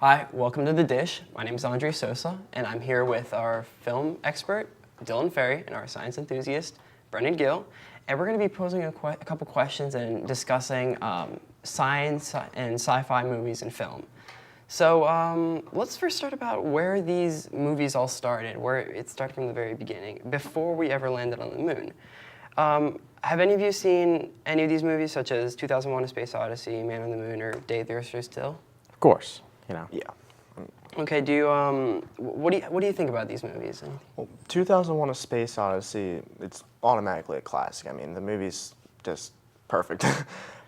Hi, welcome to The Dish. My name is Andre Sosa, and I'm here with our film expert, Dylan Ferry, and our science enthusiast, Brenden Gill. And we're going to be posing a couple questions and discussing science and sci-fi movies and film. So let's first start about where these movies all started, where it started from the very beginning, before we ever landed on the moon. Have any of you seen any of these movies, such as 2001: A Space Odyssey, Man on the Moon, or Day the Earth Stood Still? Of course, Yeah. Okay. What do you think about these movies? Well, 2001: A Space Odyssey, it's automatically a classic. I mean, the movie's just perfect.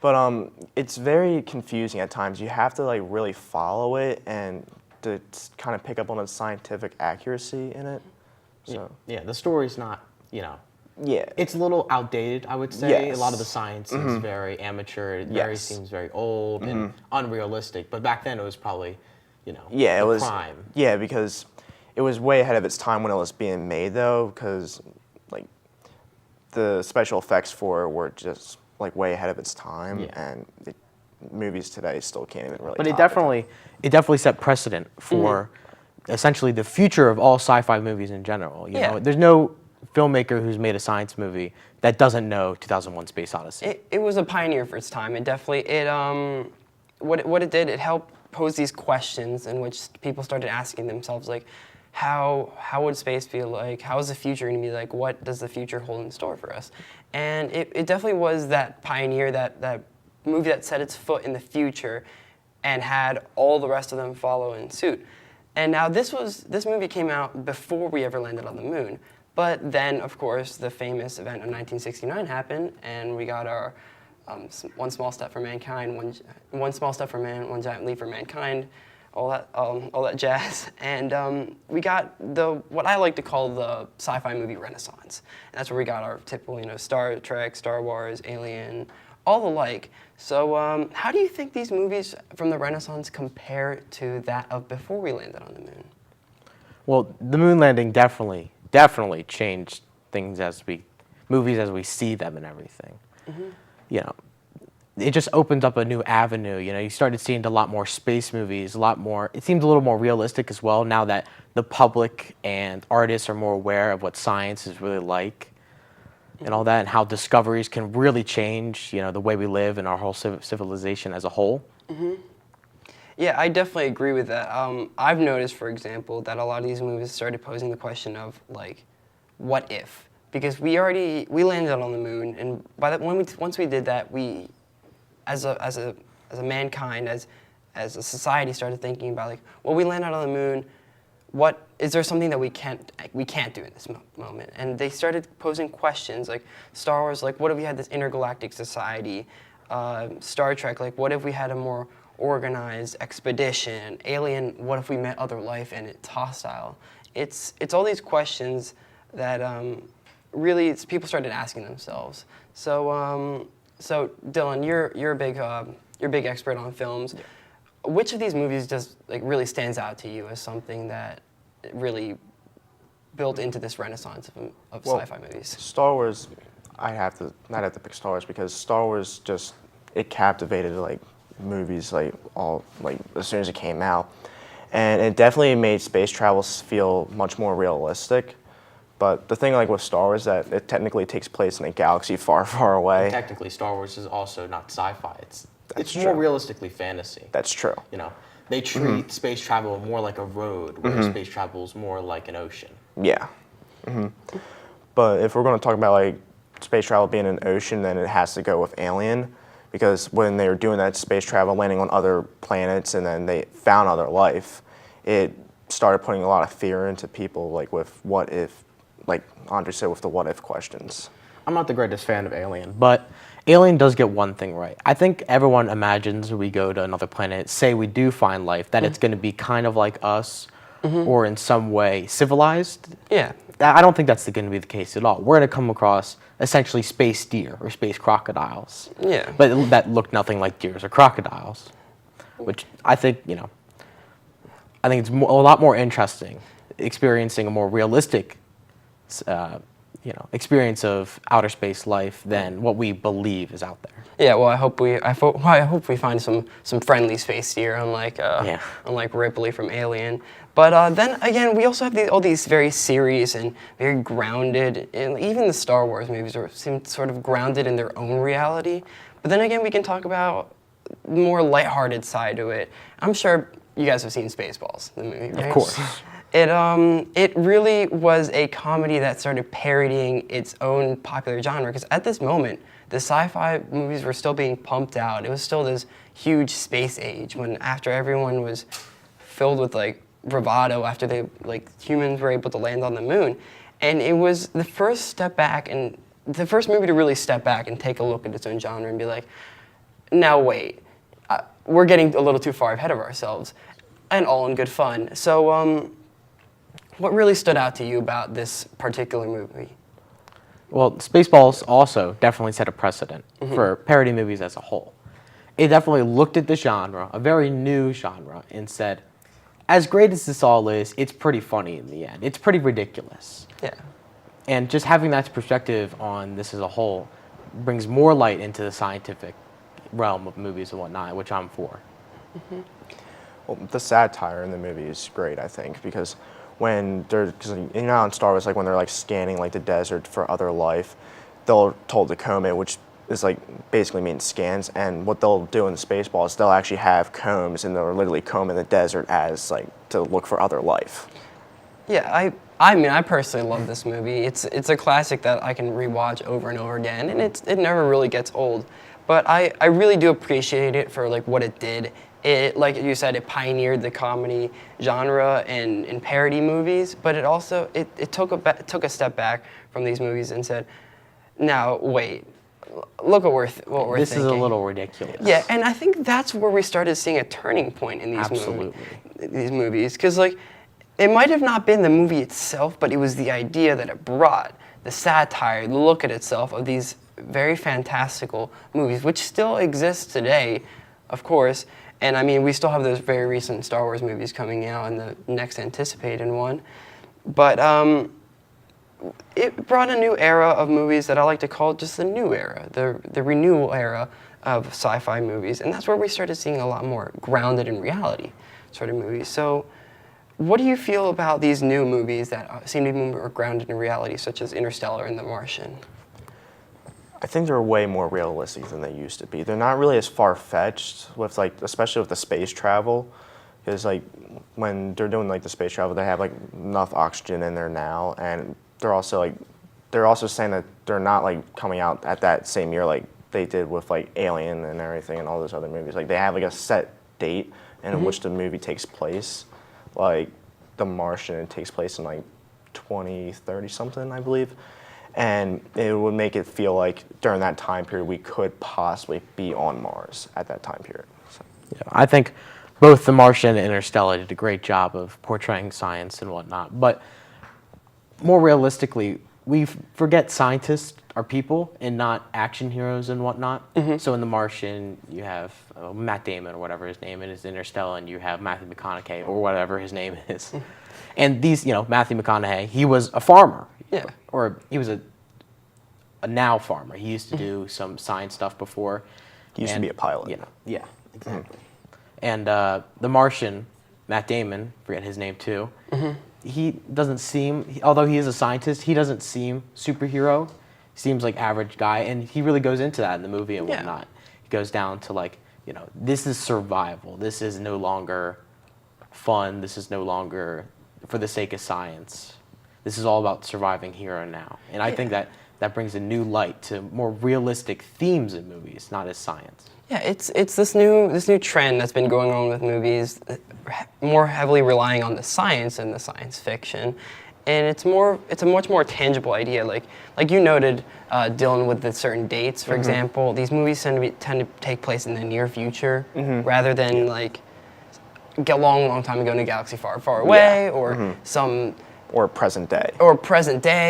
But it's very confusing at times. You have to really follow it and to kind of pick up on the scientific accuracy in it. So yeah, the story's not, yeah, it's a little outdated, I would say. Yes. A lot of the science is very amateur. It seems very old and unrealistic. But back then it was probably, yeah, it was prime. Yeah, because it was way ahead of its time when it was being made, though, because the special effects for it were just way ahead of its time, and movies today still can't even really. But top it definitely set precedent for essentially the future of all sci-fi movies in general. You know, there's no filmmaker who's made a science movie that doesn't know 2001: Space Odyssey. It was a pioneer for its time. What it did, it helped pose these questions in which people started asking themselves, like, how would space feel like? How is the future going to be like? What does the future hold in store for us? And it definitely was that pioneer, that movie that set its foot in the future and had all the rest of them follow in suit. And now this movie came out before we ever landed on the moon. But then, of course, the famous event of 1969 happened, and we got our one small step for mankind, one small step for man, one giant leap for mankind, all that jazz. And we got what I like to call the sci-fi movie renaissance. And that's where we got our typical, Star Trek, Star Wars, Alien, all the like. So how do you think these movies from the Renaissance compare to that of before we landed on the moon? Well, the moon landing definitely changed things movies as we see them and everything. It just opened up a new avenue. You started seeing a lot more space movies, it seemed a little more realistic as well now that the public and artists are more aware of what science is really like and all that, and how discoveries can really change, the way we live and our whole civilization as a whole. Yeah, I definitely agree with that. I've noticed, for example, that a lot of these movies started posing the question of, what if? Because we landed on the moon, and once we did that, we, as a mankind, as a society, started thinking about we landed on the moon. What is there something that we can't do in this moment? And they started posing questions like Star Wars, what if we had this intergalactic society? Star Trek, what if we had a more organized expedition? Alien, what if we met other life and it's hostile? It's all these questions that really people started asking themselves. So Dylan, you're a big expert on films. Yeah. Which of these movies just really stands out to you as something that really built into this renaissance of sci-fi movies? Star Wars, I'd have to pick Star Wars because Star Wars it captivated movies as soon as it came out, and it definitely made space travel feel much more realistic. But the thing with Star Wars is that it technically takes place in a galaxy far, far away. And technically, Star Wars is also not sci-fi. It's true. more realistically fantasy. That's true. They treat space travel more like a road, where space travel is more like an ocean. Yeah. But if we're going to talk about space travel being an ocean, then it has to go with Alien, because when they were doing that space travel, landing on other planets, and then they found other life, it started putting a lot of fear into people, with what if, like Andre said, with the what if questions. I'm not the greatest fan of Alien, but Alien does get one thing right. I think everyone imagines we go to another planet, say we do find life, that it's going to be kind of like us or in some way civilized. Yeah. I don't think that's going to be the case at all. We're going to come across essentially space deer or space crocodiles. Yeah. But that look nothing like deers or crocodiles, which I think, it's a lot more interesting experiencing a more realistic experience of outer space life than what we believe is out there. Yeah, well, I hope we find some friendly space here, unlike Ripley from Alien. But then again, we also have all these very serious and very grounded, and even the Star Wars movies seem sort of grounded in their own reality. But then again, we can talk about the more lighthearted side to it. I'm sure you guys have seen Spaceballs, the movie, right? Of course. It really was a comedy that started parodying its own popular genre, because at this moment, the sci-fi movies were still being pumped out. It was still this huge space age when after everyone was filled with like bravado after humans were able to land on the moon. And it was the first step back and the first movie to really step back and take a look at its own genre and be like, now wait, we're getting a little too far ahead of ourselves, and all in good fun. So what really stood out to you about this particular movie? Well, Spaceballs also definitely set a precedent for parody movies as a whole. It definitely looked at the genre, a very new genre, and said, as great as this all is, it's pretty funny in the end. It's pretty ridiculous. Yeah. And just having that perspective on this as a whole brings more light into the scientific realm of movies and whatnot, which I'm for. Well, the satire in the movie is great, I think, because when they're, cause on Star Wars, like when they're like scanning like the desert for other life, they'll told to comb it, which is like basically means scans. And what they'll do in Spaceballs, they'll actually have combs, and they'll literally comb in the desert as like to look for other life. Yeah, I mean, I personally love this movie. It's a classic that I can rewatch over and over again, and it never really gets old. But I really do appreciate it for like what it did. It, like you said, it pioneered the comedy genre and parody movies, but it also it took a step back from these movies and said, now wait, look at what we're This thinking. is a little ridiculous. Yeah, and I think that's where we started seeing a turning point in these movies, because like it might have not been the movie itself, but it was the idea that it brought, the satire, the look at itself of these very fantastical movies, which still exist today, of course. And I mean, we still have those very recent Star Wars movies coming out and the next anticipated one. But it brought a new era of movies that I like to call just the new era, the renewal era of sci-fi movies. And that's where we started seeing a lot more grounded in reality sort of movies. So what do you feel about these new movies that seem to be more grounded in reality, such as Interstellar and The Martian? I think they're way more realistic than they used to be. They're not really as far-fetched with like, especially with the space travel, because like when they're doing like the space travel, they have like enough oxygen in there now, and they're also saying that they're not like coming out at that same year like they did with like Alien and everything and all those other movies. Like they have like a set date in which the movie takes place. Like The Martian, it takes place in like 2030 something, I believe. And it would make it feel like during that time period we could possibly be on Mars at that time period. So. Yeah, I think both The Martian and Interstellar did a great job of portraying science and whatnot. But more realistically, we forget scientists are people and not action heroes and whatnot. So in The Martian, you have Matt Damon or whatever his name is, Interstellar, and you have Matthew McConaughey or whatever his name is. And these, Matthew McConaughey, he was a farmer. Yeah. Or he was a now farmer. He used to do some science stuff before. He used to be a pilot. Yeah, exactly. And The Martian, Matt Damon, forget his name too, he doesn't seem, although he is a scientist, he doesn't seem superhero. He seems like average guy, and he really goes into that in the movie and whatnot. He goes down to like, this is survival. This is no longer fun. This is no longer for the sake of science. This is all about surviving here and now. And I think that brings a new light to more realistic themes in movies, not as science. Yeah, it's this new trend that's been going on with movies, more heavily relying on the science and the science fiction, and it's a much more tangible idea. Like you noted, Dylan, with the certain dates, for example, these movies tend to take place in the near future rather than like a long time ago in a galaxy far, far away, or some. Or present day.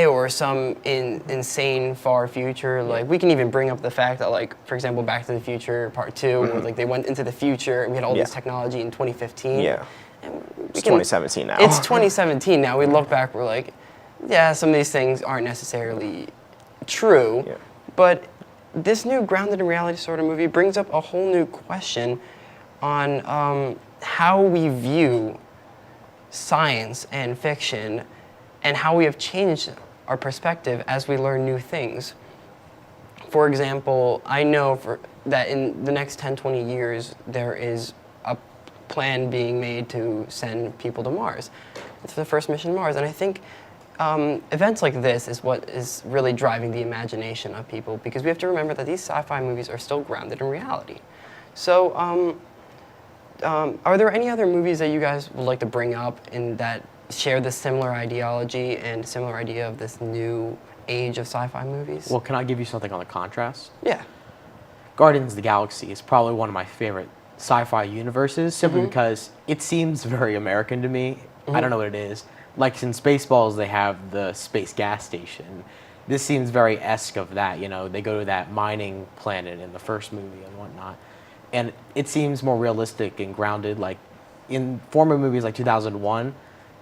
Or some insane far future. Like, we can even bring up the fact that, like, for example, Back to the Future Part 2, where, like, they went into the future and we had all this technology in 2015. Yeah. It's 2017 now. It's 2017 now. We look back, we're like, yeah, some of these things aren't necessarily true, Yeah. but this new grounded in reality sort of movie brings up a whole new question on how we view science and fiction and how we have changed our perspective as we learn new things. For example, I know that in the next 10, 20 years, there is a plan being made to send people to Mars. It's the first mission to Mars. And I think events like this is what is really driving the imagination of people, because we have to remember that these sci-fi movies are still grounded in reality. So are there any other movies that you guys would like to bring up that share this similar ideology and similar idea of this new age of sci-fi movies? Well, can I give you something on the contrast? Yeah. Guardians of the Galaxy is probably one of my favorite sci-fi universes, simply because it seems very American to me. I don't know what it is. Like in Spaceballs, they have the space gas station. This seems very esque of that. You know, they go to that mining planet in the first movie and whatnot, and it seems more realistic and grounded. Like in former movies like 2001,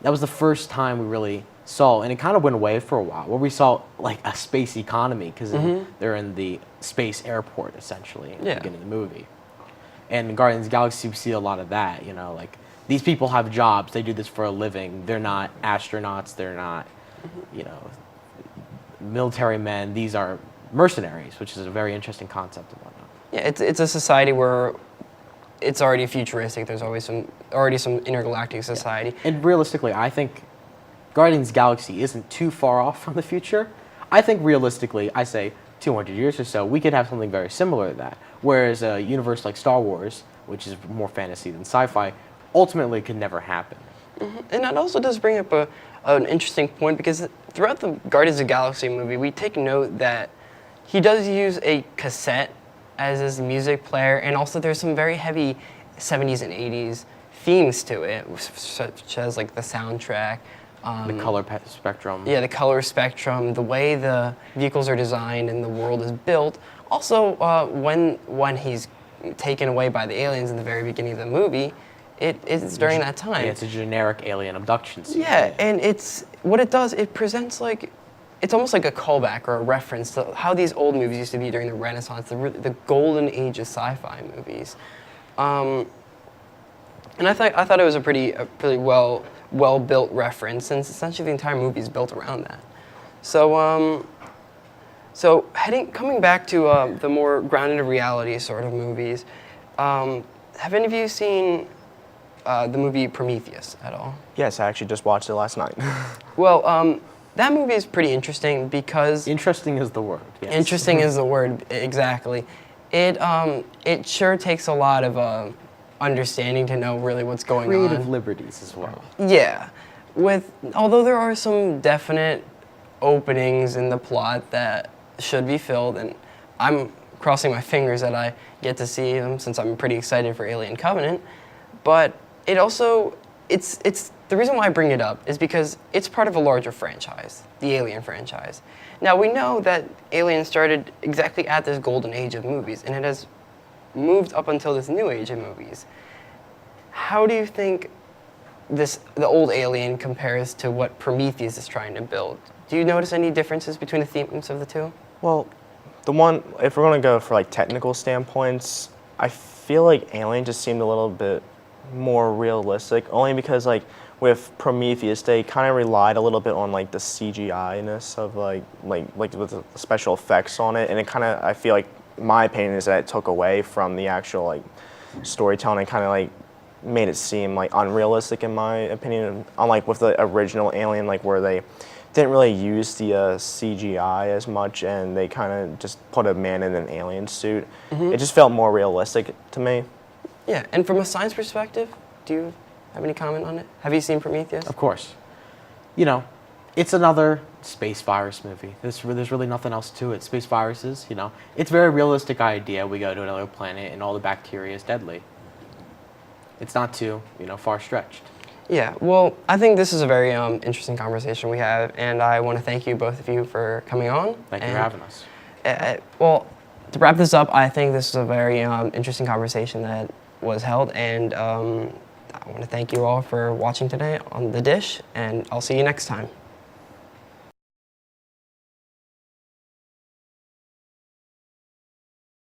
that was the first time we really saw, and it kind of went away for a while, where we saw like a space economy, because they're in the space airport essentially in the beginning of the movie. And in Guardians of the Galaxy, we see a lot of that. You know, like these people have jobs; they do this for a living. They're not astronauts. They're not, you know, military men. These are mercenaries, which is a very interesting concept and whatnot. Yeah, it's a society where it's already futuristic. There's always already some intergalactic society. And realistically, I think Guardians of the Galaxy isn't too far off from the future. I think realistically, I say 200 years or so, we could have something very similar to that. Whereas a universe like Star Wars, which is more fantasy than sci-fi, ultimately could never happen. And that also does bring up an interesting point, because throughout the Guardians of the Galaxy movie, we take note that he does use a cassette as his music player, and also there's some very heavy 70s and 80s themes to it, such as like the soundtrack. The color spectrum. Yeah, the color spectrum, the way the vehicles are designed and the world is built. Also, when he's taken away by the aliens in the very beginning of the movie, it's during that time. Yeah, it's a generic alien abduction scene. Yeah, and what it does, it presents like, it's almost like a callback or a reference to how these old movies used to be during the Renaissance, the golden age of sci-fi movies. And I thought it was a pretty well-built reference, since essentially the entire movie is built around that. So coming back to the more grounded in reality sort of movies, have any of you seen the movie Prometheus at all? Yes, I actually just watched it last night. Well, that movie is pretty interesting because... Interesting is the word, yes. Interesting is the word, exactly. It sure takes a lot of understanding to know really what's going on. Creative liberties as well. Yeah. Although there are some definite openings in the plot that should be filled, and I'm crossing my fingers that I get to see them, since I'm pretty excited for Alien Covenant. But it also, it's the reason why I bring it up is because it's part of a larger franchise, the Alien franchise. Now, we know that Alien started exactly at this golden age of movies, and it has moved up until this new age of movies. How do you think the old Alien compares to what Prometheus is trying to build? Do you notice any differences between the themes of the two? Well, if we're going to go for like technical standpoints, I feel like Alien just seemed a little bit more realistic, only because like with Prometheus, they kind of relied a little bit on like the CGI-ness of like with the special effects on it, and it kind of, I feel like, my opinion is that it took away from the actual like storytelling and kind of like made it seem like unrealistic, in my opinion. Unlike with the original Alien, like where they didn't really use the CGI as much, and they kind of just put a man in an alien suit. It just felt more realistic to me. Yeah, and from a science perspective, do you have any comment on it? Have you seen Prometheus? Of course. You know, it's another space virus movie. There's really nothing else to it. Space viruses, you know, it's a very realistic idea. We go to another planet and all the bacteria is deadly. It's not too, far stretched. Yeah, well, I think this is a very interesting conversation we have, and I want to thank you, both of you, for coming on. Thank you for having us. Well, to wrap this up, I think this is a very interesting conversation that was held, and I want to thank you all for watching today on The Dish, and I'll see you next time.